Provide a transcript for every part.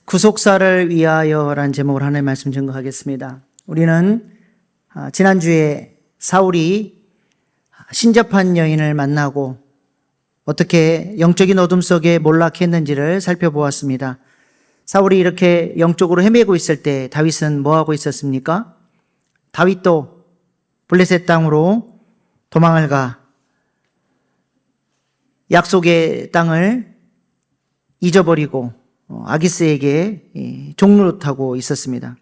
구속사를 위하여라는 제목으로 하나님의 말씀 증거하겠습니다. 우리는 지난주에 사울이 신접한 여인을 만나고 어떻게 영적인 어둠 속에 몰락했는지를 살펴보았습니다. 사울이 이렇게 영적으로 헤매고 있을 때 다윗은 뭐하고 있었습니까? 다윗도 블레셋 땅으로 도망을 가 약속의 땅을 잊어버리고 아기스에게 종노릇하고 있었습니다.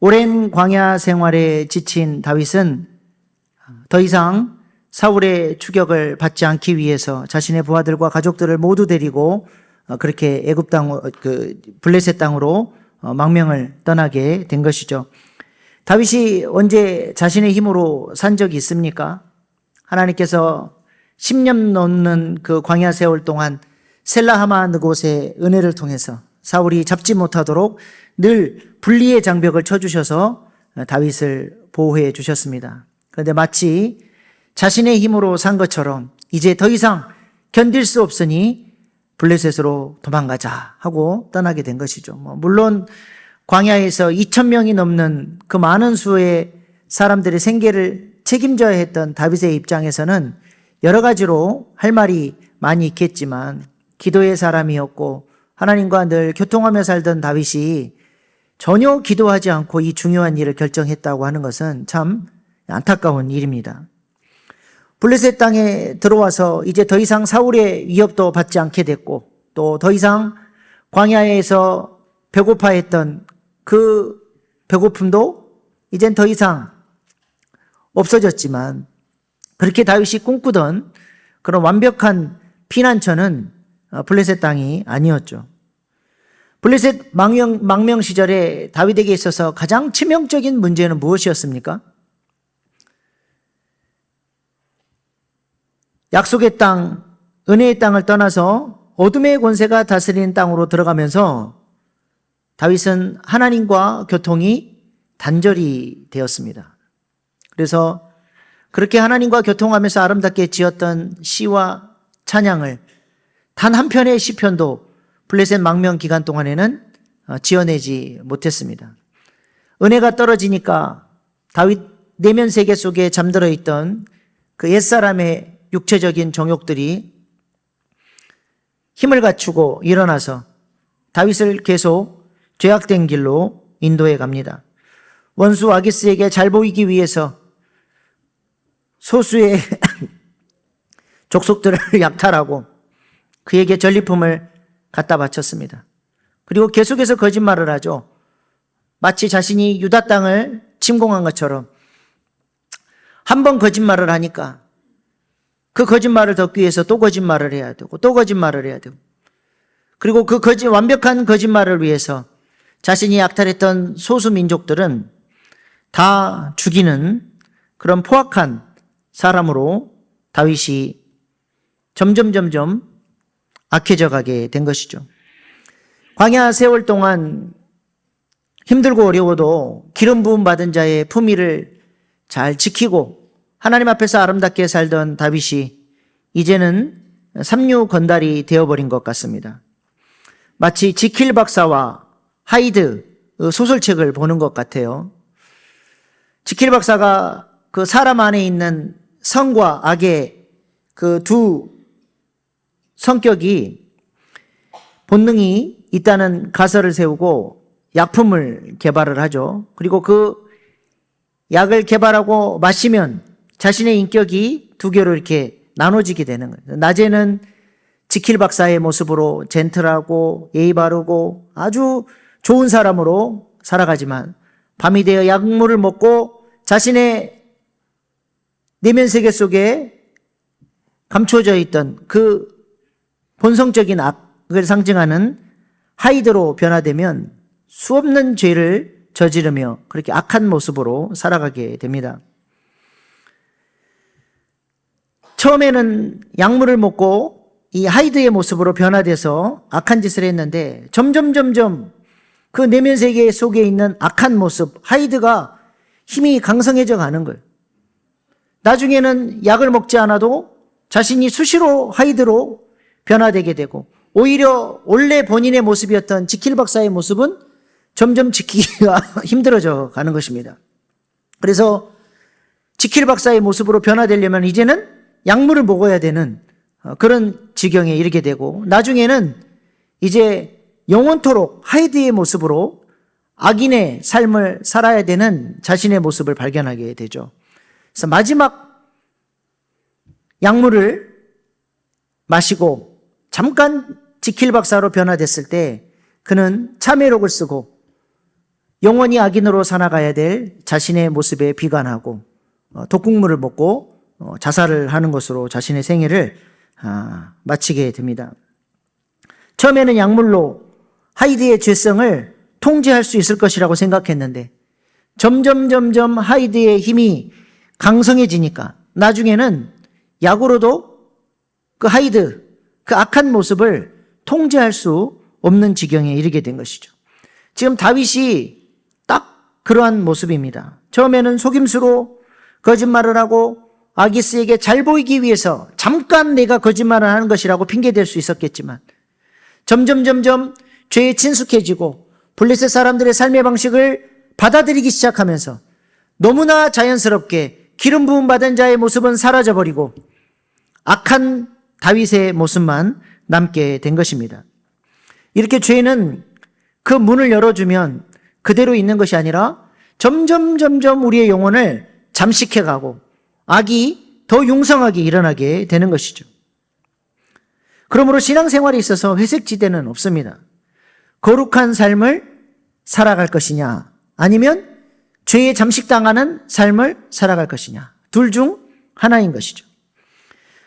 오랜 광야 생활에 지친 다윗은 더 이상 사울의 추격을 받지 않기 위해서 자신의 부하들과 가족들을 모두 데리고 그렇게 애굽 땅, 블레셋 땅으로 망명을 떠나게 된 것이죠. 다윗이 언제 자신의 힘으로 산 적이 있습니까? 하나님께서 10년 넘는 그 광야 세월 동안 셀라하마 그곳의 은혜를 통해서 사울이 잡지 못하도록 늘 분리의 장벽을 쳐주셔서 다윗을 보호해 주셨습니다. 그런데 마치 자신의 힘으로 산 것처럼 이제 더 이상 견딜 수 없으니 블레셋으로 도망가자 하고 떠나게 된 것이죠. 물론 광야에서 2,000명이 넘는 그 많은 수의 사람들의 생계를 책임져야 했던 다윗의 입장에서는 여러 가지로 할 말이 많이 있겠지만 기도의 사람이었고 하나님과 늘 교통하며 살던 다윗이 전혀 기도하지 않고 이 중요한 일을 결정했다고 하는 것은 참 안타까운 일입니다. 블레셋 땅에 들어와서 이제 더 이상 사울의 위협도 받지 않게 됐고 또 더 이상 광야에서 배고파했던 그 배고픔도 이젠 더 이상 없어졌지만 그렇게 다윗이 꿈꾸던 그런 완벽한 피난처는 블레셋 땅이 아니었죠. 블레셋 망명 시절에 다윗에게 있어서 가장 치명적인 문제는 무엇이었습니까? 약속의 땅, 은혜의 땅을 떠나서 어둠의 권세가 다스리는 땅으로 들어가면서 다윗은 하나님과 교통이 단절이 되었습니다. 그래서 그렇게 하나님과 교통하면서 아름답게 지었던 시와 찬양을 단 한 편의 시편도 블레셋 망명 기간 동안에는 지어내지 못했습니다. 은혜가 떨어지니까 다윗 내면 세계 속에 잠들어 있던 그 옛사람의 육체적인 정욕들이 힘을 갖추고 일어나서 다윗을 계속 죄악된 길로 인도해 갑니다. 원수 아기스에게 잘 보이기 위해서 소수의 족속들을 약탈하고 그에게 전리품을 갖다 바쳤습니다. 그리고 계속해서 거짓말을 하죠. 마치 자신이 유다 땅을 침공한 것처럼 한 번 거짓말을 하니까 그 거짓말을 덮기 위해서 또 거짓말을 해야 되고 또 거짓말을 해야 되고 그리고 그 완벽한 거짓말을 위해서 자신이 약탈했던 소수 민족들은 다 죽이는 그런 포악한 사람으로 다윗이 점점 악해져 가게 된 것이죠. 광야 세월 동안 힘들고 어려워도 기름 부음 받은 자의 품위를 잘 지키고 하나님 앞에서 아름답게 살던 다윗이 이제는 삼류 건달이 되어버린 것 같습니다. 마치 지킬 박사와 하이드 소설책을 보는 것 같아요. 지킬 박사가 그 사람 안에 있는 선과 악의 그 두 성격이 본능이 있다는 가설을 세우고 약품을 개발을 하죠. 그리고 그 약을 개발하고 마시면 자신의 인격이 두 개로 이렇게 나눠지게 되는 거예요. 낮에는 지킬 박사의 모습으로 젠틀하고 예의 바르고 아주 좋은 사람으로 살아가지만 밤이 되어 약물을 먹고 자신의 내면 세계 속에 감춰져 있던 그 본성적인 악을 상징하는 하이드로 변화되면 수없는 죄를 저지르며 그렇게 악한 모습으로 살아가게 됩니다. 처음에는 약물을 먹고 이 하이드의 모습으로 변화돼서 악한 짓을 했는데 점점 그 내면 세계 속에 있는 악한 모습, 하이드가 힘이 강성해져 가는 거예요. 나중에는 약을 먹지 않아도 자신이 수시로 하이드로 변화되게 되고 오히려 원래 본인의 모습이었던 지킬 박사의 모습은 점점 지키기가 힘들어져 가는 것입니다. 그래서 지킬 박사의 모습으로 변화되려면 이제는 약물을 먹어야 되는 그런 지경에 이르게 되고, 나중에는 이제 영원토록 하이드의 모습으로 악인의 삶을 살아야 되는 자신의 모습을 발견하게 되죠. 그래서 마지막 약물을 마시고 잠깐 지킬 박사로 변화됐을 때 그는 참회록을 쓰고 영원히 악인으로 살아가야 될 자신의 모습에 비관하고 독국물을 먹고 자살을 하는 것으로 자신의 생애를 마치게 됩니다. 처음에는 약물로 하이드의 죄성을 통제할 수 있을 것이라고 생각했는데 점점 하이드의 힘이 강성해지니까 나중에는 약으로도 그 하이드, 그 악한 모습을 통제할 수 없는 지경에 이르게 된 것이죠. 지금 다윗이 딱 그러한 모습입니다. 처음에는 속임수로 거짓말을 하고 아기스에게 잘 보이기 위해서 잠깐 내가 거짓말을 하는 것이라고 핑계댈 수 있었겠지만 점점 죄에 친숙해지고 블레셋 사람들의 삶의 방식을 받아들이기 시작하면서 너무나 자연스럽게 기름 부음 받은 자의 모습은 사라져버리고 악한 다윗의 모습만 남게 된 것입니다. 이렇게 죄는 그 문을 열어주면 그대로 있는 것이 아니라 점점 우리의 영혼을 잠식해가고 악이 더 융성하게 일어나게 되는 것이죠. 그러므로 신앙생활에 있어서 회색지대는 없습니다. 거룩한 삶을 살아갈 것이냐, 아니면 죄에 잠식당하는 삶을 살아갈 것이냐, 둘 중 하나인 것이죠.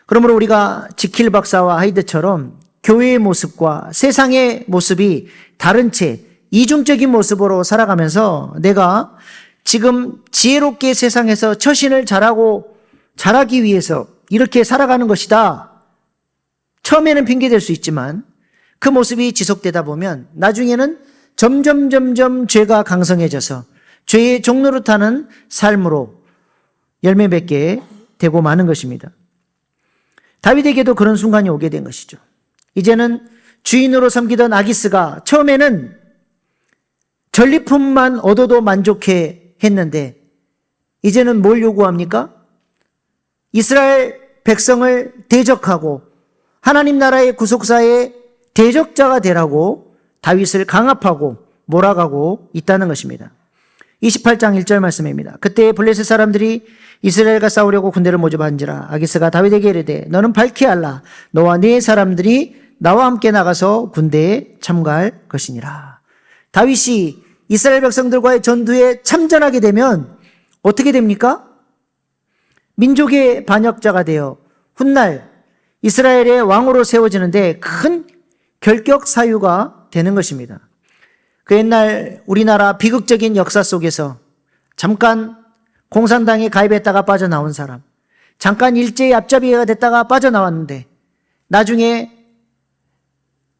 그러므로 우리가 지킬 박사와 하이드처럼 교회의 모습과 세상의 모습이 다른 채 이중적인 모습으로 살아가면서 내가 지금 지혜롭게 세상에서 처신을 잘하기 위해서 이렇게 살아가는 것이다. 처음에는 핑계댈 수 있지만 그 모습이 지속되다 보면 나중에는 점점 죄가 강성해져서 죄의 종노릇하는 삶으로 열매 맺게 되고 마는 것입니다. 다윗에게도 그런 순간이 오게 된 것이죠. 이제는 주인으로 섬기던 아기스가 처음에는 전리품만 얻어도 만족해 했는데 이제는 뭘 요구합니까? 이스라엘 백성을 대적하고 하나님 나라의 구속사의 대적자가 되라고 다윗을 강압하고 몰아가고 있다는 것입니다. 28장 1절 말씀입니다. 그때 블레셋 사람들이 이스라엘과 싸우려고 군대를 모집한지라 아기스가 다윗에게 이르되 너는 밝히 알라 너와 네 사람들이 나와 함께 나가서 군대에 참가할 것이니라. 다윗이 이스라엘 백성들과의 전투에 참전하게 되면 어떻게 됩니까? 민족의 반역자가 되어 훗날 이스라엘의 왕으로 세워지는데 큰 결격 사유가 되는 것입니다. 그 옛날 우리나라 비극적인 역사 속에서 잠깐 공산당에 가입했다가 빠져나온 사람, 잠깐 일제의 앞잡이가 됐다가 빠져나왔는데 나중에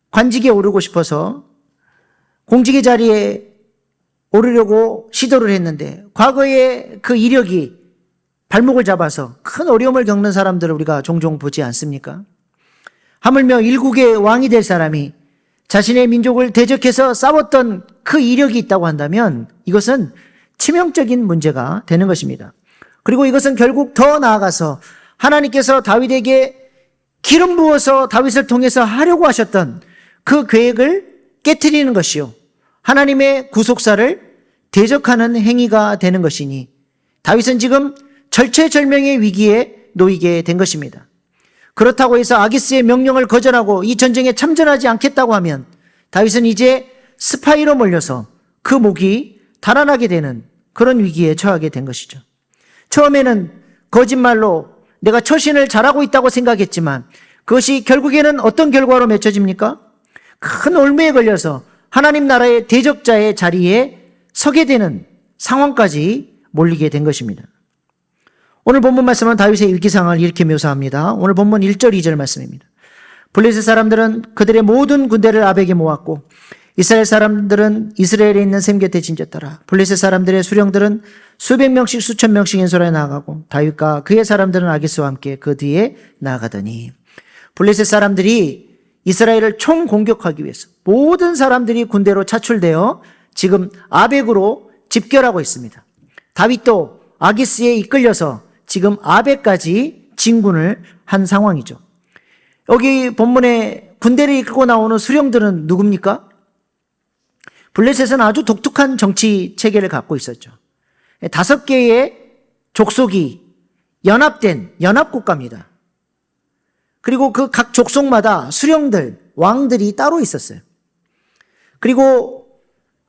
관직에 오르고 싶어서 공직의 자리에 오르려고 시도를 했는데 과거의 그 이력이 발목을 잡아서 큰 어려움을 겪는 사람들을 우리가 종종 보지 않습니까? 하물며 일국의 왕이 될 사람이 자신의 민족을 대적해서 싸웠던 그 이력이 있다고 한다면 이것은 치명적인 문제가 되는 것입니다. 그리고 이것은 결국 더 나아가서 하나님께서 다윗에게 기름 부어서 다윗을 통해서 하려고 하셨던 그 계획을 깨트리는 것이요, 하나님의 구속사를 대적하는 행위가 되는 것이니 다윗은 지금 절체절명의 위기에 놓이게 된 것입니다. 그렇다고 해서 아기스의 명령을 거절하고 이 전쟁에 참전하지 않겠다고 하면 다윗은 이제 스파이로 몰려서 그 목이 달아나게 되는 그런 위기에 처하게 된 것이죠. 처음에는 거짓말로 내가 처신을 잘하고 있다고 생각했지만 그것이 결국에는 어떤 결과로 맺혀집니까? 큰 올무에 걸려서 하나님 나라의 대적자의 자리에 서게 되는 상황까지 몰리게 된 것입니다. 오늘 본문 말씀은 다윗의 위기 상황을 이렇게 묘사합니다. 오늘 본문 1절 2절 말씀입니다. 블레셋 사람들은 그들의 모든 군대를 아벡에 모았고 이스라엘 사람들은 이스라엘에 있는 셈 곁에 진졌더라. 블레셋 사람들의 수령들은 수백 명씩 수천 명씩 인솔에 나아가고 다윗과 그의 사람들은 아기스와 함께 그 뒤에 나아가더니 블레셋 사람들이 이스라엘을 총공격하기 위해서 모든 사람들이 군대로 차출되어 지금 아벡으로 집결하고 있습니다. 다윗도 아기스에 이끌려서 지금 아벡까지 진군을 한 상황이죠. 여기 본문에 군대를 이끌고 나오는 수령들은 누굽니까? 블레셋은 아주 독특한 정치 체계를 갖고 있었죠. 5개의 족속이 연합된 연합국가입니다. 그리고 그 각 족속마다 수령들, 왕들이 따로 있었어요. 그리고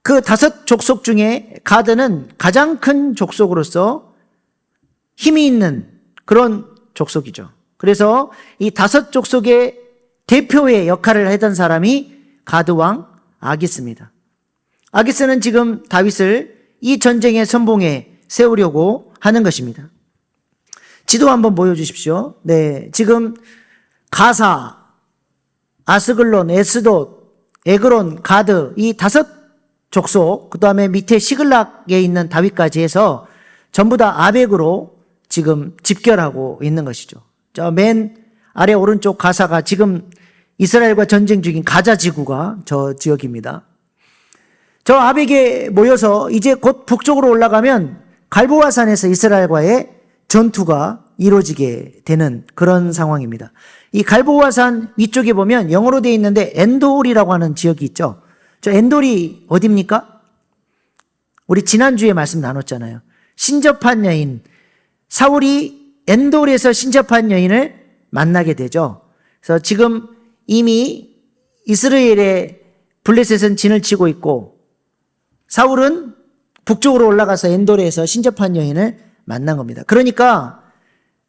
그 5 족속 중에 가드는 가장 큰 족속으로서 힘이 있는 그런 족속이죠. 그래서 이 5 족속의 대표의 역할을 했던 사람이 가드왕 아기스입니다. 아기스는 지금 다윗을 이 전쟁의 선봉에 세우려고 하는 것입니다. 지도 한번 보여주십시오. 네, 지금 가사, 아스글론, 에스돗, 에그론, 가드 이 5 족속, 그 다음에 밑에 시글락에 있는 다윗까지 해서 전부 다 아벡으로 지금 집결하고 있는 것이죠. 저 맨 아래 오른쪽 가사가 지금 이스라엘과 전쟁 중인 가자 지구가 저 지역입니다. 저 아벡에 모여서 이제 곧 북쪽으로 올라가면 갈보아 산에서 이스라엘과의 전투가 이루어지게 되는 그런 상황입니다. 이 갈보아 산 위쪽에 보면 영어로 되어 있는데 엔돌이라고 하는 지역이 있죠. 저 엔돌이 어디입니까? 우리 지난주에 말씀 나눴잖아요. 신접한 여인, 사울이 엔돌에서 신접한 여인을 만나게 되죠. 그래서 지금 이미 이스라엘의 블레셋은 진을 치고 있고 사울은 북쪽으로 올라가서 엔돌에서 신접한 여인을 만난 겁니다. 그러니까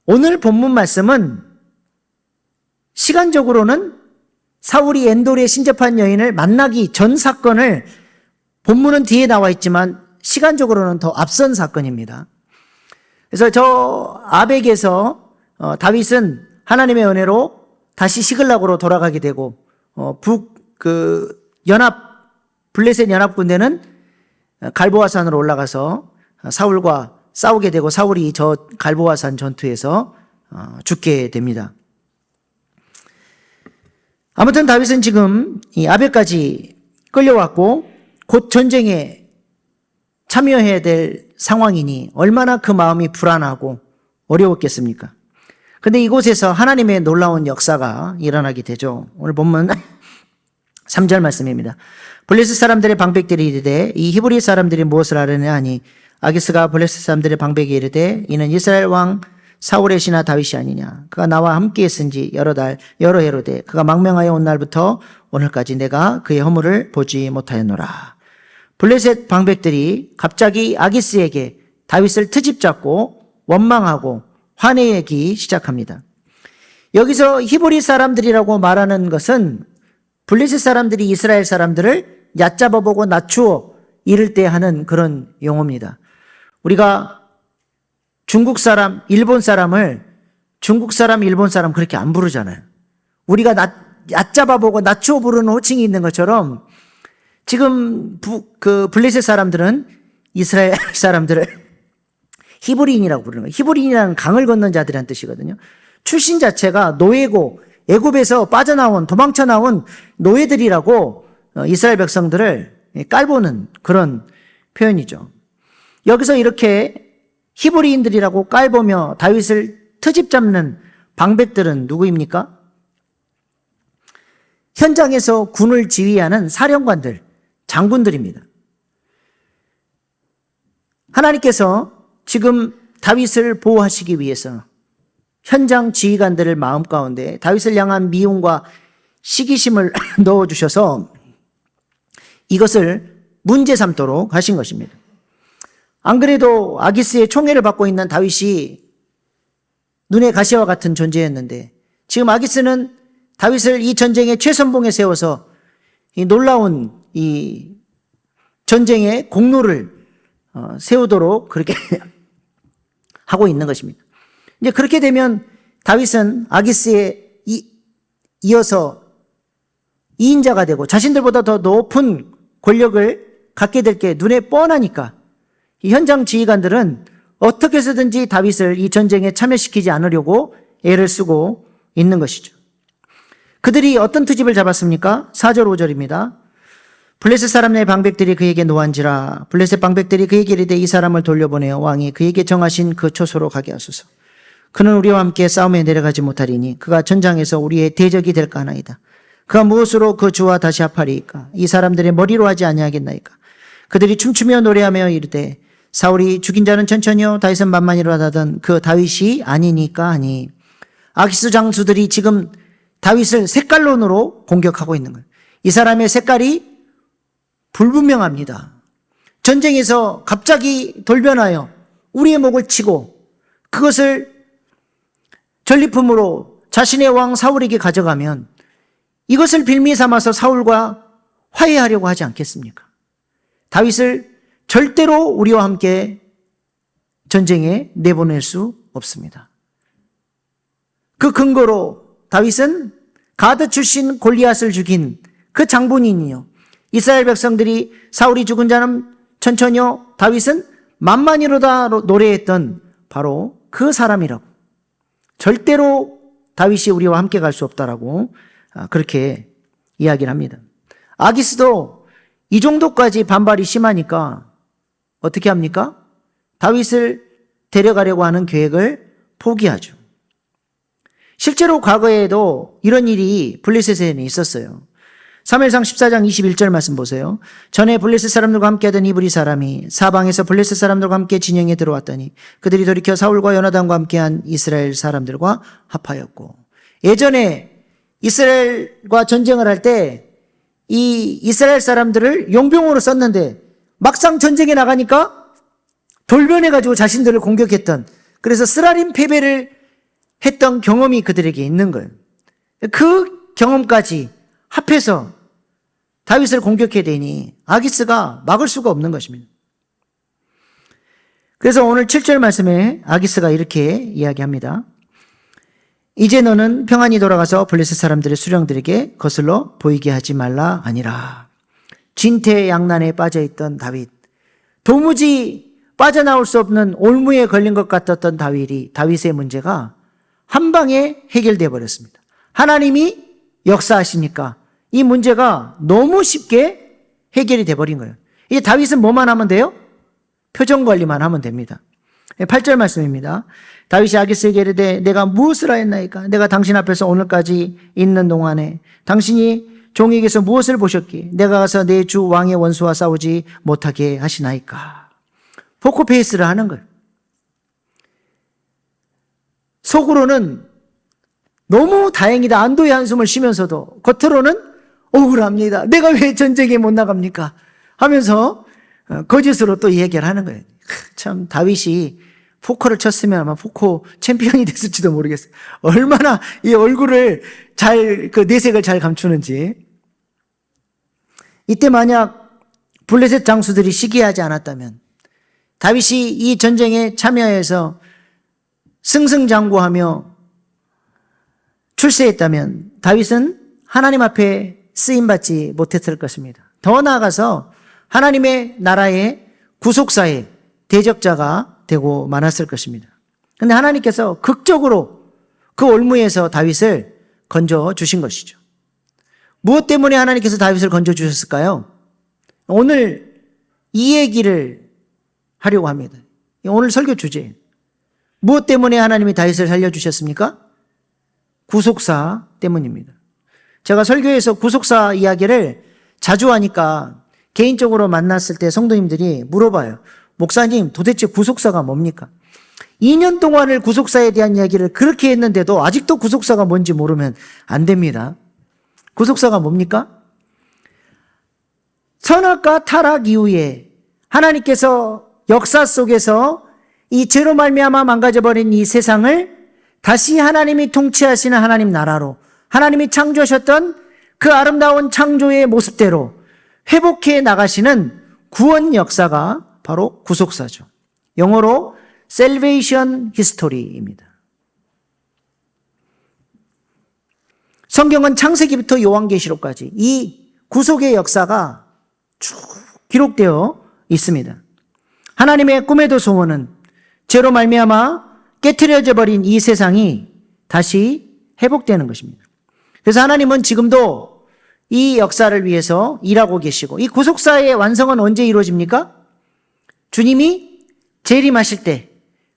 오늘 본문 말씀은 시간적으로는 사울이 엔돌에 신접한 여인을 만나기 전 사건을 본문은 뒤에 나와 있지만 시간적으로는 더 앞선 사건입니다. 그래서 저 아벡에서 다윗은 하나님의 은혜로 다시 시글락으로 돌아가게 되고 블레셋 연합 군대는 갈보아 산으로 올라가서 사울과 싸우게 되고 사울이 저 갈보아 산 전투에서 죽게 됩니다. 아무튼 다윗은 지금 이 아벡까지 끌려왔고 곧 전쟁에 참여해야 될 상황이니 얼마나 그 마음이 불안하고 어려웠겠습니까? 근데 이곳에서 하나님의 놀라운 역사가 일어나게 되죠. 오늘 본문 3절 말씀입니다. 블레셋 사람들의 방백들이 이르되 이 히브리 사람들이 무엇을 하려냐 하니 아기스가 블레셋 사람들의 방백에 이르되 이는 이스라엘 왕 사울의 신하 다윗이 아니냐. 그가 나와 함께 했은지 여러 달 여러 해로되 그가 망명하여 온 날부터 오늘까지 내가 그의 허물을 보지 못하였노라. 블레셋 방백들이 갑자기 아기스에게 다윗을 트집 잡고 원망하고 화내기 시작합니다. 여기서 히브리 사람들이라고 말하는 것은 블레셋 사람들이 이스라엘 사람들을 얕잡아보고 낮추어 이를 때 하는 그런 용어입니다. 우리가 중국 사람, 일본 사람을 중국 사람, 일본 사람 그렇게 안 부르잖아요. 우리가 얕잡아보고 낮추어 부르는 호칭이 있는 것처럼 지금 블레셋 사람들은 이스라엘 사람들을 히브리인이라고 부르는 거예요. 히브리인이라는 강을 건넌 자들이라는 뜻이거든요. 출신 자체가 노예고 애굽에서 빠져나온 도망쳐 나온 노예들이라고 이스라엘 백성들을 깔보는 그런 표현이죠. 여기서 이렇게 히브리인들이라고 깔보며 다윗을 트집 잡는 방백들은 누구입니까? 현장에서 군을 지휘하는 사령관들, 장군들입니다. 하나님께서 지금 다윗을 보호하시기 위해서 현장 지휘관들을 마음 가운데 다윗을 향한 미움과 시기심을 넣어주셔서 이것을 문제 삼도록 하신 것입니다. 안 그래도 아기스의 총애를 받고 있는 다윗이 눈의 가시와 같은 존재였는데 지금 아기스는 다윗을 이 전쟁의 최선봉에 세워서 이 놀라운 이 전쟁의 공로를 세우도록 그렇게 하고 있는 것입니다. 이제 그렇게 되면 다윗은 아기스에 이어서 2인자가 되고 자신들보다 더 높은 권력을 갖게 될 게 눈에 뻔하니까 이 현장 지휘관들은 어떻게 해서든지 다윗을 이 전쟁에 참여시키지 않으려고 애를 쓰고 있는 것이죠. 그들이 어떤 투집을 잡았습니까? 4절 5절입니다. 블레셋 사람의 방백들이 그에게 노한지라 블레셋 방백들이 그에게 이르되 이 사람을 돌려보내어 왕이 그에게 정하신 그 초소로 가게 하소서. 그는 우리와 함께 싸움에 내려가지 못하리니 그가 전장에서 우리의 대적이 될까 하나이다. 그가 무엇으로 그 주와 다시 합하리이까? 이 사람들의 머리로 하지 아니하겠나이까? 그들이 춤추며 노래하며 이르되 사울이 죽인 자는 천천히요 다윗은 만만히로 하던 그 다윗이 아니니까 하니. 아기스 장수들이 지금 다윗을 색깔론으로 공격하고 있는 거예요. 이 사람의 색깔이 불분명합니다. 전쟁에서 갑자기 돌변하여 우리의 목을 치고 그것을 전리품으로 자신의 왕 사울에게 가져가면 이것을 빌미 삼아서 사울과 화해하려고 하지 않겠습니까? 다윗을 절대로 우리와 함께 전쟁에 내보낼 수 없습니다. 그 근거로 다윗은 가드 출신 골리앗을 죽인 그 장본인이요. 이스라엘 백성들이 사울이 죽은 자는 천천히요 다윗은 만만히로다 노래했던 바로 그 사람이라고. 절대로 다윗이 우리와 함께 갈 수 없다라고 그렇게 이야기를 합니다. 아기스도 이 정도까지 반발이 심하니까 어떻게 합니까? 다윗을 데려가려고 하는 계획을 포기하죠. 실제로 과거에도 이런 일이 블레셋에는 있었어요. 사무엘상 14장 21절 말씀 보세요. 전에 블레셋 사람들과 함께하던 이브리 사람이 사방에서 블레셋 사람들과 함께 진영에 들어왔더니 그들이 돌이켜 사울과 요나단과 함께한 이스라엘 사람들과 합하였고. 예전에 이스라엘과 전쟁을 할 때 이 이스라엘 사람들을 용병으로 썼는데 막상 전쟁에 나가니까 돌변해가지고 자신들을 공격했던, 그래서 쓰라림 패배를 했던 경험이 그들에게 있는 거예요. 그 경험까지 합해서 다윗을 공격해야 되니 아기스가 막을 수가 없는 것입니다. 그래서 오늘 7절 말씀에 아기스가 이렇게 이야기합니다. 이제 너는 평안히 돌아가서 블레셋 사람들의 수령들에게 거슬러 보이게 하지 말라 아니라. 진퇴양난에 빠져있던 다윗, 도무지 빠져나올 수 없는 올무에 걸린 것 같았던 다윗의 문제가 한 방에 해결되어 버렸습니다. 하나님이 역사하시니까 이 문제가 너무 쉽게 해결이 돼버린 거예요. 이제 다윗은 뭐만 하면 돼요? 표정 관리만 하면 됩니다. 8절 말씀입니다. 다윗이 아기스에게 이르되 내가 무엇을 하였나이까? 내가 당신 앞에서 오늘까지 있는 동안에 당신이 종에게서 무엇을 보셨기에 내가 가서 내 주 왕의 원수와 싸우지 못하게 하시나이까? 포커페이스를 하는 거예요. 속으로는 너무 다행이다, 안도의 한숨을 쉬면서도 겉으로는 억울합니다. 내가 왜 전쟁에 못 나갑니까? 하면서 거짓으로 또 얘기를 하는 거예요. 참 다윗이 포커를 쳤으면 아마 포커 챔피언이 됐을지도 모르겠어요. 얼마나 이 얼굴을 잘, 그 내색을 잘 감추는지. 이때 만약 블레셋 장수들이 시기하지 않았다면, 다윗이 이 전쟁에 참여해서 승승장구하며 출세했다면 다윗은 하나님 앞에 쓰임받지 못했을 것입니다. 더 나아가서 하나님의 나라의 구속사의 대적자가 되고 많았을 것입니다. 그런데 하나님께서 극적으로 그 올무에서 다윗을 건져주신 것이죠. 무엇 때문에 하나님께서 다윗을 건져주셨을까요? 오늘 이 얘기를 하려고 합니다. 오늘 설교 주제, 무엇 때문에 하나님이 다윗을 살려주셨습니까? 구속사 때문입니다. 제가 설교에서 구속사 이야기를 자주 하니까 개인적으로 만났을 때 성도님들이 물어봐요. 목사님, 도대체 구속사가 뭡니까? 2년 동안을 구속사에 대한 이야기를 그렇게 했는데도 아직도 구속사가 뭔지 모르면 안 됩니다. 구속사가 뭡니까? 선악과 타락 이후에 하나님께서 역사 속에서 이 죄로 말미암아 망가져버린 이 세상을 다시 하나님이 통치하시는 하나님 나라로, 하나님이 창조하셨던 그 아름다운 창조의 모습대로 회복해 나가시는 구원 역사가 바로 구속사죠. 영어로 Salvation History입니다. 성경은 창세기부터 요한계시록까지 이 구속의 역사가 쭉 기록되어 있습니다. 하나님의 꿈에도 소원은 죄로 말미암아 깨트려져 버린 이 세상이 다시 회복되는 것입니다. 그래서 하나님은 지금도 이 역사를 위해서 일하고 계시고, 이 구속사의 완성은 언제 이루어집니까? 주님이 재림하실 때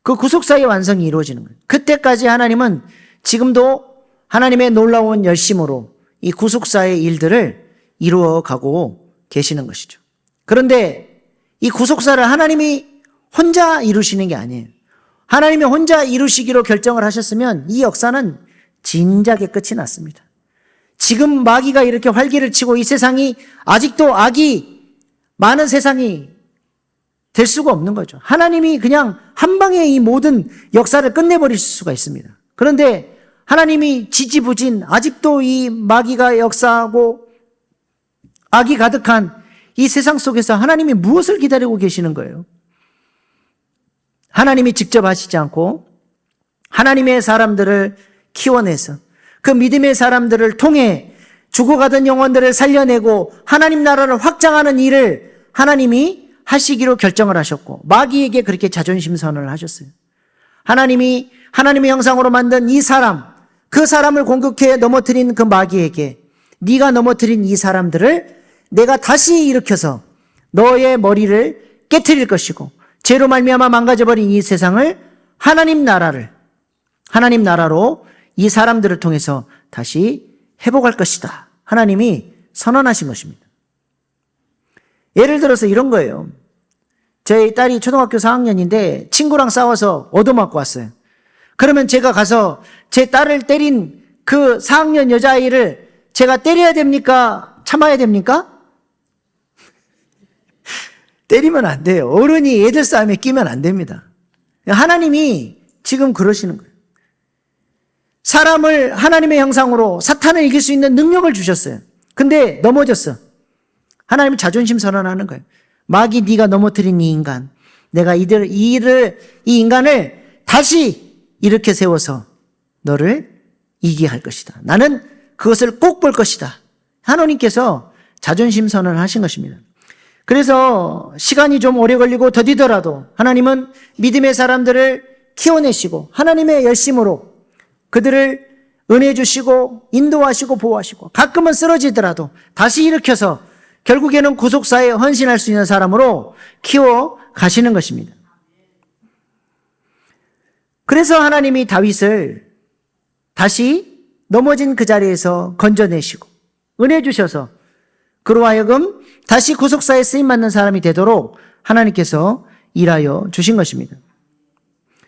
그 구속사의 완성이 이루어지는 거예요. 그때까지 하나님은 지금도 하나님의 놀라운 열심으로 이 구속사의 일들을 이루어가고 계시는 것이죠. 그런데 이 구속사를 하나님이 혼자 이루시는 게 아니에요. 하나님이 혼자 이루시기로 결정을 하셨으면 이 역사는 진작에 끝이 났습니다. 지금 마귀가 이렇게 활기를 치고 이 세상이 아직도 악이 많은 세상이 될 수가 없는 거죠. 하나님이 그냥 한 방에 이 모든 역사를 끝내버릴 수가 있습니다. 그런데 하나님이 지지부진 아직도 이 마귀가 역사하고 악이 가득한 이 세상 속에서 하나님이 무엇을 기다리고 계시는 거예요? 하나님이 직접 하시지 않고 하나님의 사람들을 키워내서 그 믿음의 사람들을 통해 죽어가던 영혼들을 살려내고 하나님 나라를 확장하는 일을 하나님이 하시기로 결정을 하셨고, 마귀에게 그렇게 자존심 선언을 하셨어요. 하나님이 하나님의 형상으로 만든 이 사람, 그 사람을 공격해 넘어뜨린 그 마귀에게 네가 넘어뜨린 이 사람들을 내가 다시 일으켜서 너의 머리를 깨트릴 것이고, 죄로 말미암아 망가져버린 이 세상을 하나님 나라로 이 사람들을 통해서 다시 회복할 것이다. 하나님이 선언하신 것입니다. 예를 들어서 이런 거예요. 제 딸이 초등학교 4학년인데 친구랑 싸워서 얻어맞고 왔어요. 그러면 제가 가서 제 딸을 때린 그 4학년 여자아이를 제가 때려야 됩니까? 참아야 됩니까? 때리면 안 돼요. 어른이 애들 싸움에 끼면 안 됩니다. 하나님이 지금 그러시는 거예요. 사람을 하나님의 형상으로 사탄을 이길 수 있는 능력을 주셨어요. 근데 넘어졌어. 하나님이 자존심 선언하는 거예요. 마귀 네가 넘어뜨린 이 인간, 내가 이 인간을 다시 일으켜 세워서 너를 이기게 할 것이다. 나는 그것을 꼭 볼 것이다. 하나님께서 자존심 선언을 하신 것입니다. 그래서 시간이 좀 오래 걸리고 더디더라도 하나님은 믿음의 사람들을 키워내시고 하나님의 열심으로 그들을 은혜 주시고 인도하시고 보호하시고, 가끔은 쓰러지더라도 다시 일으켜서 결국에는 구속사에 헌신할 수 있는 사람으로 키워 가시는 것입니다. 그래서 하나님이 다윗을 다시 넘어진 그 자리에서 건져내시고 은혜 주셔서 그로 하여금 다시 구속사에 쓰임받는 사람이 되도록 하나님께서 일하여 주신 것입니다.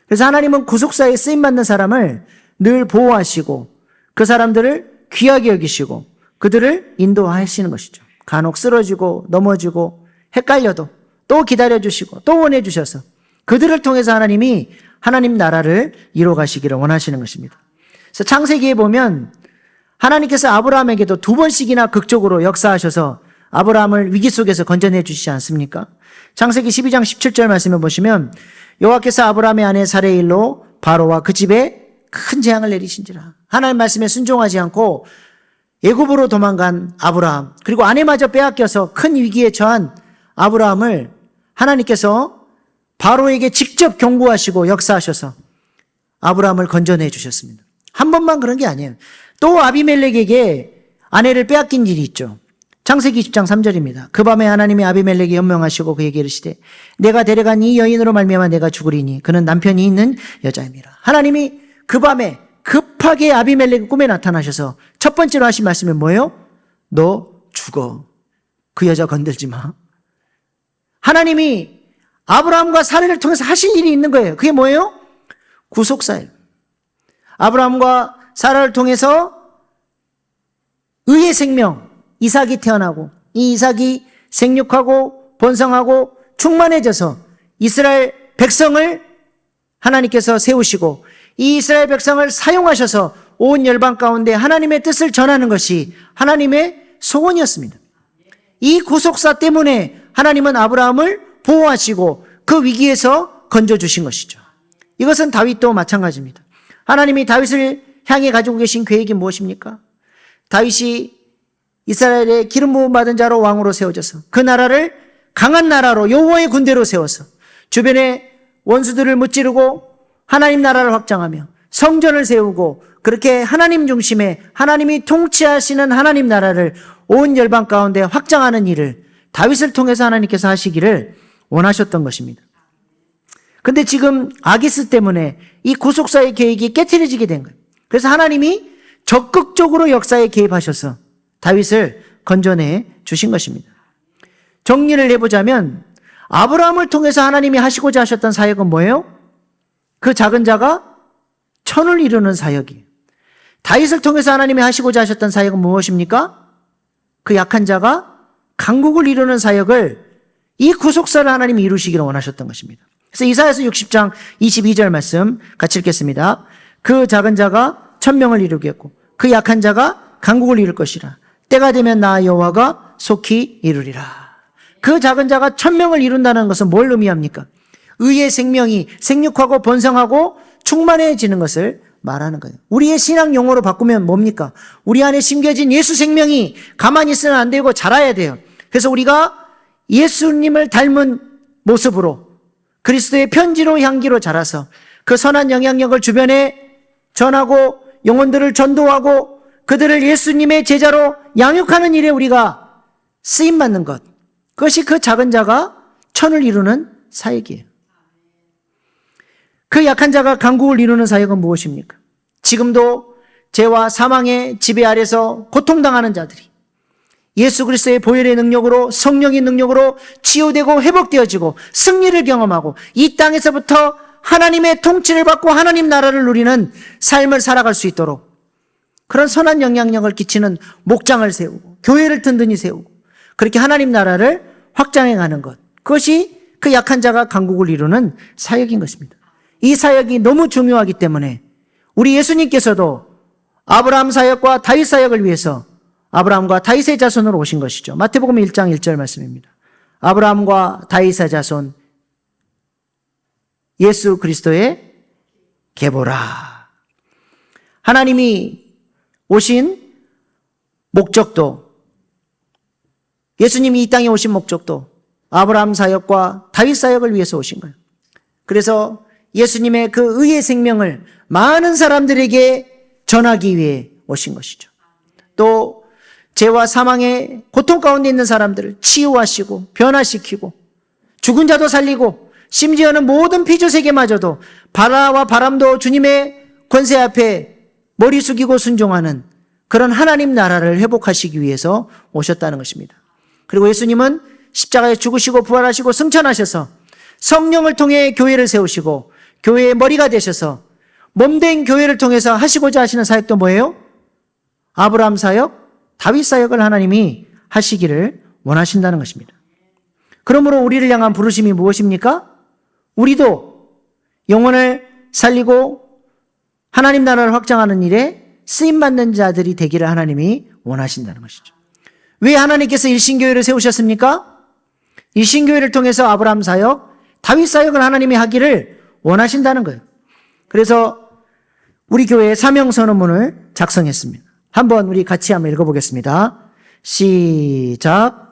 그래서 하나님은 구속사에 쓰임받는 사람을 늘 보호하시고 그 사람들을 귀하게 여기시고 그들을 인도하시는 것이죠. 간혹 쓰러지고 넘어지고 헷갈려도 또 기다려주시고 또 원해주셔서 그들을 통해서 하나님이 하나님 나라를 이루어가시기를 원하시는 것입니다. 그래서 창세기에 보면 하나님께서 아브라함에게도 2번씩이나 극적으로 역사하셔서 아브라함을 위기 속에서 건져내 주시지 않습니까? 창세기 12장 17절 말씀을 보시면 여호와께서 아브라함의 아내 사레의 일로 바로와 그 집에 큰 재앙을 내리신지라. 하나님 말씀에 순종하지 않고 애굽으로 도망간 아브라함, 그리고 아내마저 빼앗겨서 큰 위기에 처한 아브라함을 하나님께서 바로에게 직접 경고하시고 역사하셔서 아브라함을 건져내 주셨습니다. 한 번만 그런 게 아니에요. 또 아비멜렉에게 아내를 빼앗긴 일이 있죠. 창세기 20장 3절입니다. 그 밤에 하나님이 아비멜렉에 연명하시고 그에게 이르시되 내가 데려간 이 여인으로 말미암아 내가 죽으리니 그는 남편이 있는 여자임이라. 하나님이 그 밤에 급하게 아비멜렉의 꿈에 나타나셔서 첫 번째로 하신 말씀이 뭐예요? 너 죽어. 그 여자 건들지 마. 하나님이 아브라함과 사례를 통해서 하실 일이 있는 거예요. 그게 뭐예요? 구속사예요. 아브라함과 사라를 통해서 의의 생명 이삭이 태어나고 이 이삭이 생육하고 번성하고 충만해져서 이스라엘 백성을 하나님께서 세우시고 이 이스라엘 백성을 사용하셔서 온 열방 가운데 하나님의 뜻을 전하는 것이 하나님의 소원이었습니다. 이 구속사 때문에 하나님은 아브라함을 보호하시고 그 위기에서 건져주신 것이죠. 이것은 다윗도 마찬가지입니다. 하나님이 다윗을 향해 가지고 계신 계획이 무엇입니까? 다윗이 이스라엘의 기름 부음 받은 자로 왕으로 세워져서 그 나라를 강한 나라로 여호와의 군대로 세워서 주변의 원수들을 무찌르고 하나님 나라를 확장하며 성전을 세우고 그렇게 하나님 중심의 하나님이 통치하시는 하나님 나라를 온 열방 가운데 확장하는 일을 다윗을 통해서 하나님께서 하시기를 원하셨던 것입니다. 근데 지금 아기스 때문에 이 구속사의 계획이 깨트려지게 된 거예요. 그래서 하나님이 적극적으로 역사에 개입하셔서 다윗을 건져내 주신 것입니다. 정리를 해보자면 아브라함을 통해서 하나님이 하시고자 하셨던 사역은 뭐예요? 그 작은 자가 천을 이루는 사역이에요. 다윗을 통해서 하나님이 하시고자 하셨던 사역은 무엇입니까? 그 약한 자가 강국을 이루는 사역을 이 구속사를 하나님이 이루시기를 원하셨던 것입니다. 그래서 이사야서 60장 22절 말씀 같이 읽겠습니다. 그 작은 자가 1000명을 이루겠고 그 약한 자가 강국을 이룰 것이라. 때가 되면 나 여호와가 속히 이루리라. 그 작은 자가 1000명을 이룬다는 것은 뭘 의미합니까? 의의 생명이 생육하고 번성하고 충만해지는 것을 말하는 거예요. 우리의 신앙 용어로 바꾸면 뭡니까? 우리 안에 심겨진 예수 생명이 가만히 있으면 안 되고 자라야 돼요. 그래서 우리가 예수님을 닮은 모습으로 그리스도의 편지로 향기로 자라서 그 선한 영향력을 주변에 전하고 영혼들을 전도하고 그들을 예수님의 제자로 양육하는 일에 우리가 쓰임받는 것. 그것이 그 작은 자가 천을 이루는 사역이에요. 그 약한 자가 강국을 이루는 사역은 무엇입니까? 지금도 죄와 사망의 지배 아래서 고통당하는 자들이 예수 그리스도의 보혈의 능력으로 성령의 능력으로 치유되고 회복되어지고 승리를 경험하고 이 땅에서부터 하나님의 통치를 받고 하나님 나라를 누리는 삶을 살아갈 수 있도록 그런 선한 영향력을 끼치는 목장을 세우고 교회를 든든히 세우고 그렇게 하나님 나라를 확장해 가는 것. 그것이 그 약한 자가 강국을 이루는 사역인 것입니다. 이 사역이 너무 중요하기 때문에 우리 예수님께서도 아브라함 사역과 다윗 사역을 위해서 아브라함과 다윗의 자손으로 오신 것이죠. 마태복음 1장 1절 말씀입니다. 아브라함과 다윗의 자손 예수 그리스도의 계보라. 하나님이 오신 목적도 예수님이 이 땅에 오신 목적도 아브라함 사역과 다윗 사역을 위해서 오신 거예요. 그래서 예수님의 그 의의 생명을 많은 사람들에게 전하기 위해 오신 것이죠. 또 죄와 사망의 고통 가운데 있는 사람들을 치유하시고 변화시키고 죽은 자도 살리고 심지어는 모든 피조세계마저도 바다와 바람도 주님의 권세 앞에 머리 숙이고 순종하는 그런 하나님 나라를 회복하시기 위해서 오셨다는 것입니다. 그리고 예수님은 십자가에 죽으시고 부활하시고 승천하셔서 성령을 통해 교회를 세우시고 교회의 머리가 되셔서 몸된 교회를 통해서 하시고자 하시는 사역도 뭐예요? 아브라함 사역, 다윗 사역을 하나님이 하시기를 원하신다는 것입니다. 그러므로 우리를 향한 부르심이 무엇입니까? 우리도 영혼을 살리고 하나님 나라를 확장하는 일에 쓰임받는 자들이 되기를 하나님이 원하신다는 것이죠. 왜 하나님께서 일신교회를 세우셨습니까? 일신교회를 통해서 아브라함 사역, 다윗 사역을 하나님이 하기를 원하신다는 거예요. 그래서 우리 교회의 사명선언문을 작성했습니다. 한번 우리 같이 한번 읽어보겠습니다. 시작.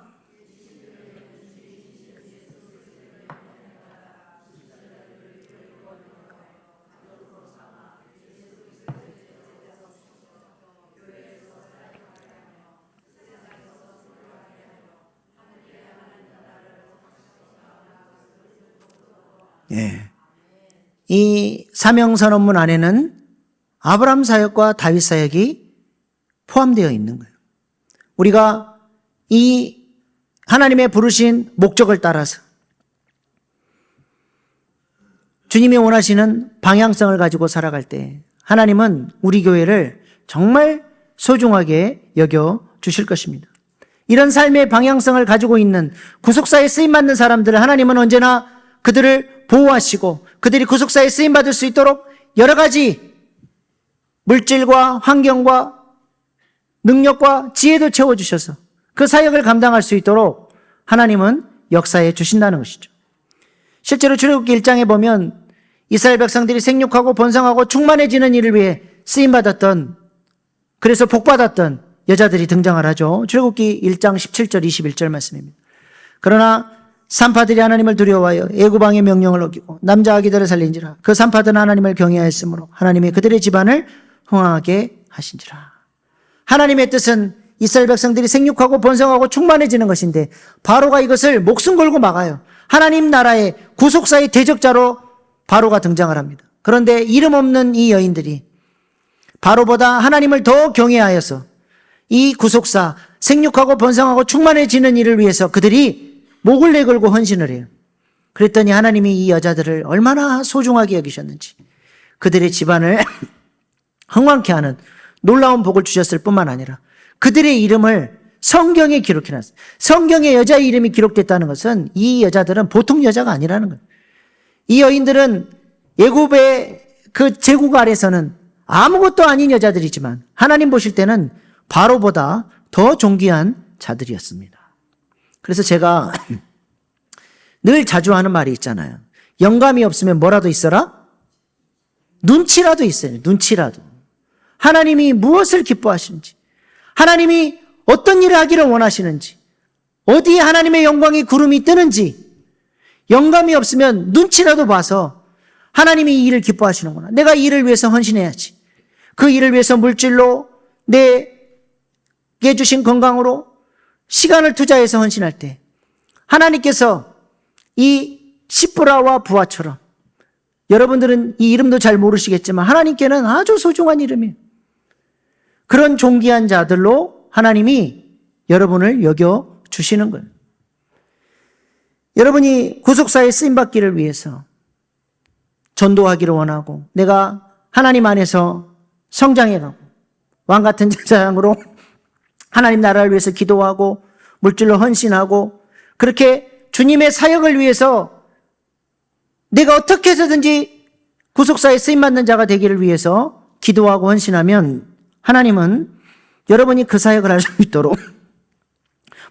예. 이 사명선언문 안에는 아브라함 사역과 다윗 사역이 포함되어 있는 거예요. 우리가 이 하나님의 부르신 목적을 따라서 주님이 원하시는 방향성을 가지고 살아갈 때 하나님은 우리 교회를 정말 소중하게 여겨 주실 것입니다. 이런 삶의 방향성을 가지고 있는 구속사에 쓰임받는 사람들을 하나님은 언제나 그들을 보호하시고 그들이 구속사에 쓰임받을 수 있도록 여러 가지 물질과 환경과 능력과 지혜도 채워주셔서 그 사역을 감당할 수 있도록 하나님은 역사해 주신다는 것이죠. 실제로 출애굽기 1장에 보면 이스라엘 백성들이 생육하고 번성하고 충만해지는 일을 위해 쓰임받았던, 그래서 복받았던 여자들이 등장을 하죠. 출애굽기 1장 17절 21절 말씀입니다. 그러나 산파들이 하나님을 두려워하여 애굽 왕의 명령을 어기고 남자 아기들을 살린지라. 그 산파들은 하나님을 경외하였으므로 하나님이 그들의 집안을 흥하게 하신지라. 하나님의 뜻은 이스라엘 백성들이 생육하고 번성하고 충만해지는 것인데 바로가 이것을 목숨 걸고 막아요. 하나님 나라의 구속사의 대적자로 바로가 등장을 합니다. 그런데 이름 없는 이 여인들이 바로보다 하나님을 더 경외하여서 이 구속사, 생육하고 번성하고 충만해지는 일을 위해서 그들이 목을 내걸고 헌신을 해요. 그랬더니 하나님이 이 여자들을 얼마나 소중하게 여기셨는지 그들의 집안을 흥왕케 하는 놀라운 복을 주셨을 뿐만 아니라 그들의 이름을 성경에 기록해놨어요. 성경에 여자의 이름이 기록됐다는 것은 이 여자들은 보통 여자가 아니라는 거예요. 이 여인들은 애굽의 그 제국 아래서는 아무것도 아닌 여자들이지만 하나님 보실 때는 바로보다 더 존귀한 자들이었습니다. 그래서 제가 늘 자주 하는 말이 있잖아요. 영감이 없으면 뭐라도 있어라? 눈치라도 있어요. 눈치라도. 하나님이 무엇을 기뻐하시는지, 하나님이 어떤 일을 하기를 원하시는지, 어디에 하나님의 영광의 구름이 뜨는지 영감이 없으면 눈치라도 봐서 하나님이 이 일을 기뻐하시는구나. 내가 이 일을 위해서 헌신해야지. 그 일을 위해서 물질로, 내게 주신 건강으로 시간을 투자해서 헌신할 때 하나님께서 이 시브라와 부하처럼, 여러분들은 이 이름도 잘 모르시겠지만 하나님께는 아주 소중한 이름이에요. 그런 존귀한 자들로 하나님이 여러분을 여겨 주시는 거예요. 여러분이 구속사에 쓰임받기를 위해서 전도하기를 원하고 내가 하나님 안에서 성장해가고 왕같은 제사장으로 하나님 나라를 위해서 기도하고 물질로 헌신하고 그렇게 주님의 사역을 위해서 내가 어떻게 해서든지 구속사에 쓰임받는 자가 되기를 위해서 기도하고 헌신하면 하나님은 여러분이 그 사역을 할 수 있도록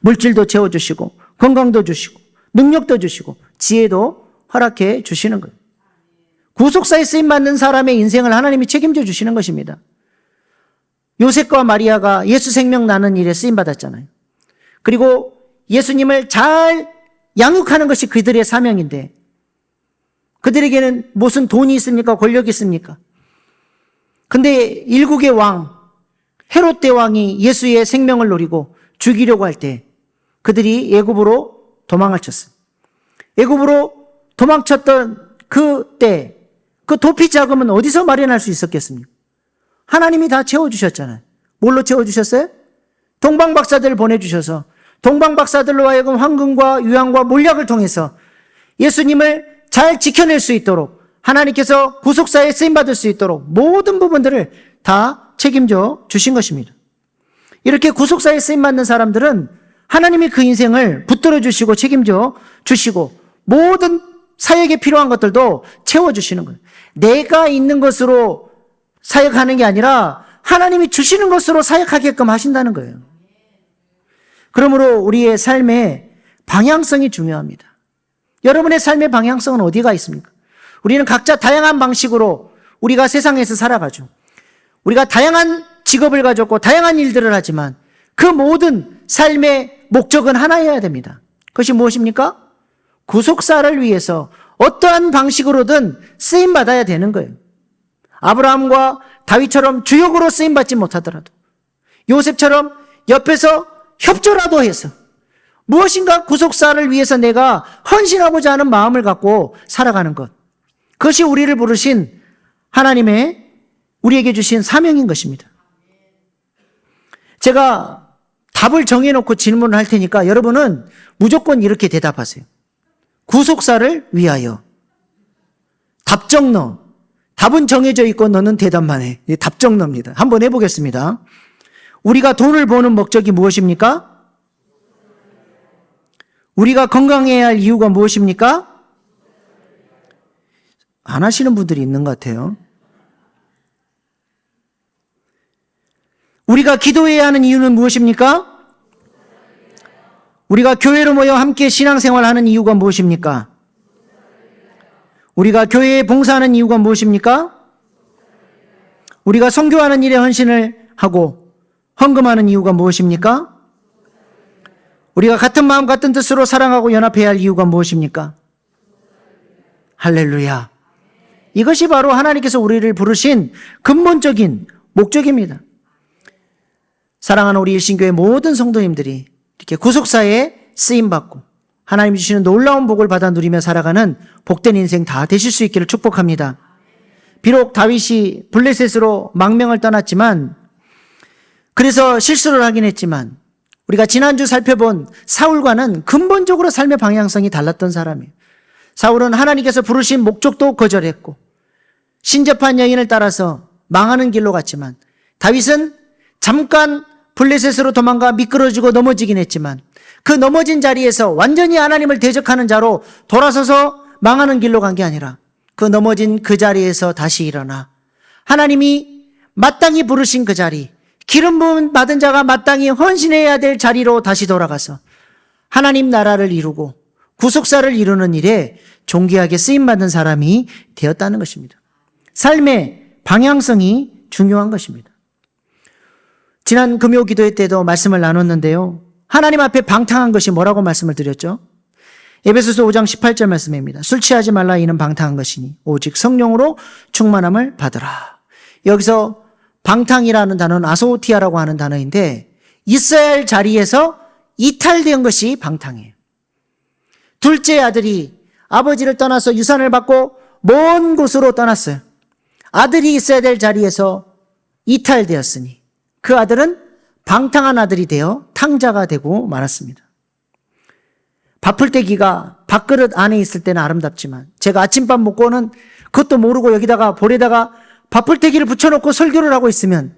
물질도 채워주시고 건강도 주시고 능력도 주시고 지혜도 허락해 주시는 거예요. 구속사에 쓰임받는 사람의 인생을 하나님이 책임져 주시는 것입니다. 요셉과 마리아가 예수 생명 나는 일에 쓰임받았잖아요. 그리고 예수님을 잘 양육하는 것이 그들의 사명인데 그들에게는 무슨 돈이 있습니까? 권력이 있습니까? 근데 일국의 왕 헤롯 대왕이 예수의 생명을 노리고 죽이려고 할 때 그들이 애굽으로 도망을 쳤어요. 애굽으로 도망쳤던 그때 그 도피 자금은 어디서 마련할 수 있었겠습니까? 하나님이 다 채워주셨잖아요. 뭘로 채워주셨어요? 동방박사들을 보내주셔서 동방박사들로 하여금 황금과 유황과 몰약을 통해서 예수님을 잘 지켜낼 수 있도록 하나님께서 구속사에 쓰임받을 수 있도록 모든 부분들을 다 책임져 주신 것입니다. 이렇게 구속사에 쓰임받는 사람들은 하나님이 그 인생을 붙들어 주시고 책임져 주시고 모든 사역에 필요한 것들도 채워주시는 거예요. 내가 있는 것으로 사역하는 게 아니라 하나님이 주시는 것으로 사역하게끔 하신다는 거예요. 그러므로 우리의 삶의 방향성이 중요합니다. 여러분의 삶의 방향성은 어디가 있습니까? 우리는 각자 다양한 방식으로 우리가 세상에서 살아가죠. 우리가 다양한 직업을 가졌고 다양한 일들을 하지만 그 모든 삶의 목적은 하나여야 됩니다. 그것이 무엇입니까? 구속사를 위해서 어떠한 방식으로든 쓰임받아야 되는 거예요. 아브라함과 다윗처럼 주역으로 쓰임받지 못하더라도 요셉처럼 옆에서 협조라도 해서 무엇인가 구속사를 위해서 내가 헌신하고자 하는 마음을 갖고 살아가는 것, 그것이 우리를 부르신 하나님의 우리에게 주신 사명인 것입니다. 제가 답을 정해놓고 질문을 할 테니까 여러분은 무조건 이렇게 대답하세요. 구속사를 위하여. 답정 넣어. 답은 정해져 있고 너는 대답만 해. 답정 넣습니다. 한번 해보겠습니다. 우리가 돈을 버는 목적이 무엇입니까? 우리가 건강해야 할 이유가 무엇입니까? 안 하시는 분들이 있는 것 같아요. 우리가 기도해야 하는 이유는 무엇입니까? 우리가 교회로 모여 함께 신앙생활하는 이유가 무엇입니까? 우리가 교회에 봉사하는 이유가 무엇입니까? 우리가 선교하는 일에 헌신을 하고 헌금하는 이유가 무엇입니까? 우리가 같은 마음 같은 뜻으로 사랑하고 연합해야 할 이유가 무엇입니까? 할렐루야. 이것이 바로 하나님께서 우리를 부르신 근본적인 목적입니다. 사랑하는 우리 일신교회 모든 성도님들이 이렇게 구속사에 쓰임받고 하나님 주시는 놀라운 복을 받아 누리며 살아가는 복된 인생 다 되실 수 있기를 축복합니다. 비록 다윗이 블레셋으로 망명을 떠났지만, 그래서 실수를 하긴 했지만, 우리가 지난주 살펴본 사울과는 근본적으로 삶의 방향성이 달랐던 사람이에요. 사울은 하나님께서 부르신 목적도 거절했고 신접한 여인을 따라서 망하는 길로 갔지만, 다윗은 잠깐 블레셋으로 도망가 미끄러지고 넘어지긴 했지만 그 넘어진 자리에서 완전히 하나님을 대적하는 자로 돌아서서 망하는 길로 간 게 아니라 그 넘어진 그 자리에서 다시 일어나 하나님이 마땅히 부르신 그 자리, 기름 부음 받은 자가 마땅히 헌신해야 될 자리로 다시 돌아가서 하나님 나라를 이루고 구속사를 이루는 일에 존귀하게 쓰임받는 사람이 되었다는 것입니다. 삶의 방향성이 중요한 것입니다. 지난 금요 기도회 때도 말씀을 나눴는데요. 하나님 앞에 방탕한 것이 뭐라고 말씀을 드렸죠? 에베소서 5장 18절 말씀입니다. 술 취하지 말라, 이는 방탕한 것이니 오직 성령으로 충만함을 받으라. 여기서 방탕이라는 단어는 아소티아라고 하는 단어인데 있어야 할 자리에서 이탈된 것이 방탕이에요. 둘째 아들이 아버지를 떠나서 유산을 받고 먼 곳으로 떠났어요. 아들이 있어야 될 자리에서 이탈되었으니 그 아들은 방탕한 아들이 되어 탕자가 되고 말았습니다. 밥풀떼기가 밥그릇 안에 있을 때는 아름답지만 제가 아침밥 먹고는 그것도 모르고 여기다가 볼에다가 밥풀떼기를 붙여놓고 설교를 하고 있으면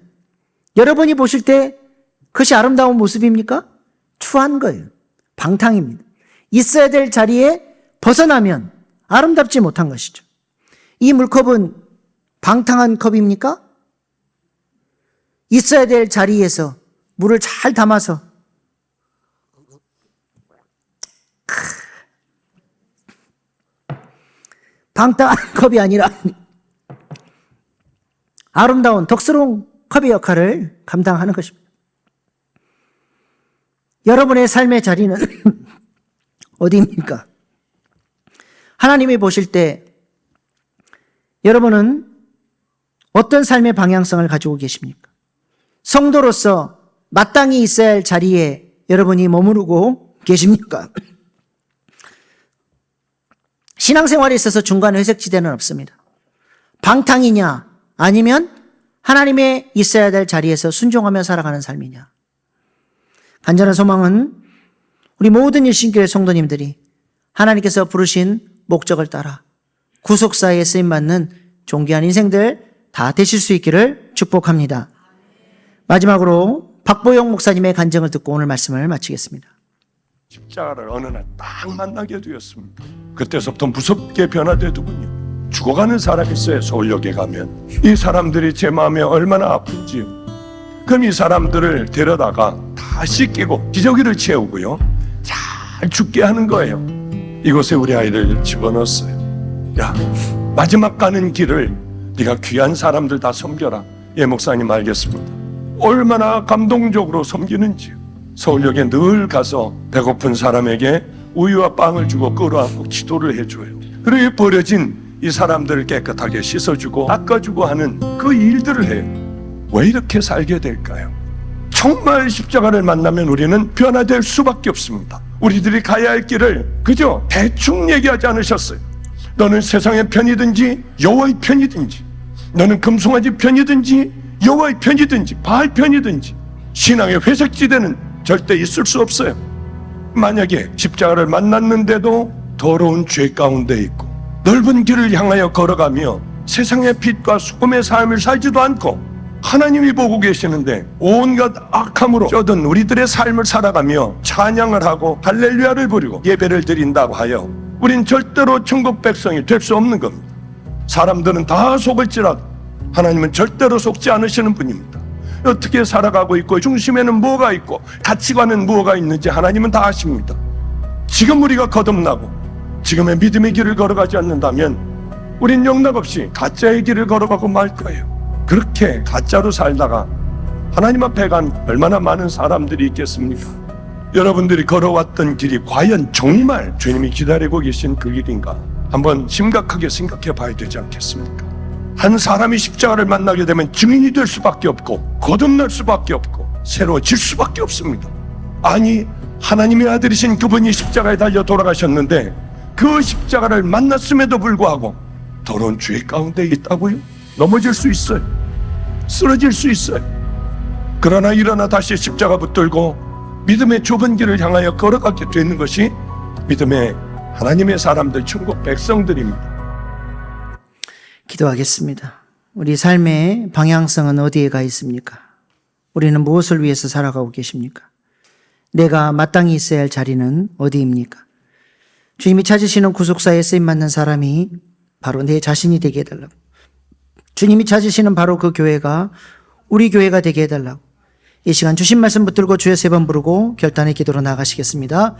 여러분이 보실 때 그것이 아름다운 모습입니까? 추한 거예요. 방탕입니다. 있어야 될 자리에 벗어나면 아름답지 못한 것이죠. 이 물컵은 방탕한 컵입니까? 있어야 될 자리에서 물을 잘 담아서 방탕한 컵이 아니라 아름다운 덕스러운 컵의 역할을 감당하는 것입니다. 여러분의 삶의 자리는 어디입니까? 하나님이 보실 때 여러분은 어떤 삶의 방향성을 가지고 계십니까? 성도로서 마땅히 있어야 할 자리에 여러분이 머무르고 계십니까? 신앙생활에 있어서 중간 회색지대는 없습니다. 방탕이냐 아니면 하나님의 있어야 될 자리에서 순종하며 살아가는 삶이냐. 간절한 소망은 우리 모든 일신교회 성도님들이 하나님께서 부르신 목적을 따라 구속사에 쓰임받는 존귀한 인생들 다 되실 수 있기를 축복합니다. 마지막으로 박보영 목사님의 간증을 듣고 오늘 말씀을 마치겠습니다. 십자가를 어느 날 딱 만나게 되었습니다. 그때서부터 무섭게 변화되더군요. 죽어가는 사람이 있어요. 서울역에 가면 이 사람들이 제 마음에 얼마나 아픈지요. 그럼 이 사람들을 데려다가 다 씻기고 기저귀를 채우고요, 잘 죽게 하는 거예요. 이곳에 우리 아이를 집어넣었어요. 야, 마지막 가는 길을 네가 귀한 사람들 다 섬겨라. 예, 목사님 알겠습니다. 얼마나 감동적으로 섬기는지요. 서울역에 늘 가서 배고픈 사람에게 우유와 빵을 주고 끌어안고 기도를 해줘요. 그리고 버려진 이 사람들을 깨끗하게 씻어주고 닦아주고 하는 그 일들을 해요. 왜 이렇게 살게 될까요? 정말 십자가를 만나면 우리는 변화될 수밖에 없습니다. 우리들이 가야 할 길을 그저 대충 얘기하지 않으셨어요. 너는 세상의 편이든지 여호와의 편이든지, 너는 금송아지 편이든지 여호와의 편이든지 바알 편이든지, 신앙의 회색지대는 절대 있을 수 없어요. 만약에 십자가를 만났는데도 더러운 죄 가운데 있고 넓은 길을 향하여 걸어가며 세상의 빛과 소금의 삶을 살지도 않고 하나님이 보고 계시는데 온갖 악함으로 쩌든 우리들의 삶을 살아가며 찬양을 하고 할렐루야를 부리고 예배를 드린다고 하여 우린 절대로 천국 백성이 될 수 없는 겁니다. 사람들은 다 속을지라도 하나님은 절대로 속지 않으시는 분입니다. 어떻게 살아가고 있고 중심에는 뭐가 있고 가치관은 뭐가 있는지 하나님은 다 아십니다. 지금 우리가 거듭나고 지금의 믿음의 길을 걸어가지 않는다면 우린 영락없이 가짜의 길을 걸어가고 말 거예요. 그렇게 가짜로 살다가 하나님 앞에 간 얼마나 많은 사람들이 있겠습니까? 여러분들이 걸어왔던 길이 과연 정말 주님이 기다리고 계신 그 길인가? 한번 심각하게 생각해 봐야 되지 않겠습니까? 한 사람이 십자가를 만나게 되면 증인이 될 수밖에 없고 거듭날 수밖에 없고 새로워질 수밖에 없습니다. 아니, 하나님의 아들이신 그분이 십자가에 달려 돌아가셨는데 그 십자가를 만났음에도 불구하고 더러운 죄 가운데 있다고요? 넘어질 수 있어요. 쓰러질 수 있어요. 그러나 일어나 다시 십자가 붙들고 믿음의 좁은 길을 향하여 걸어가게 되는 것이 믿음의 하나님의 사람들, 천국 백성들입니다. 기도하겠습니다. 우리 삶의 방향성은 어디에 가 있습니까? 우리는 무엇을 위해서 살아가고 계십니까? 내가 마땅히 있어야 할 자리는 어디입니까? 주님이 찾으시는 구속사에 쓰임받는 사람이 바로 내 자신이 되게 해달라고. 주님이 찾으시는 바로 그 교회가 우리 교회가 되게 해달라고. 이 시간 주신 말씀 붙들고 주여 세 번 부르고 결단의 기도로 나가시겠습니다.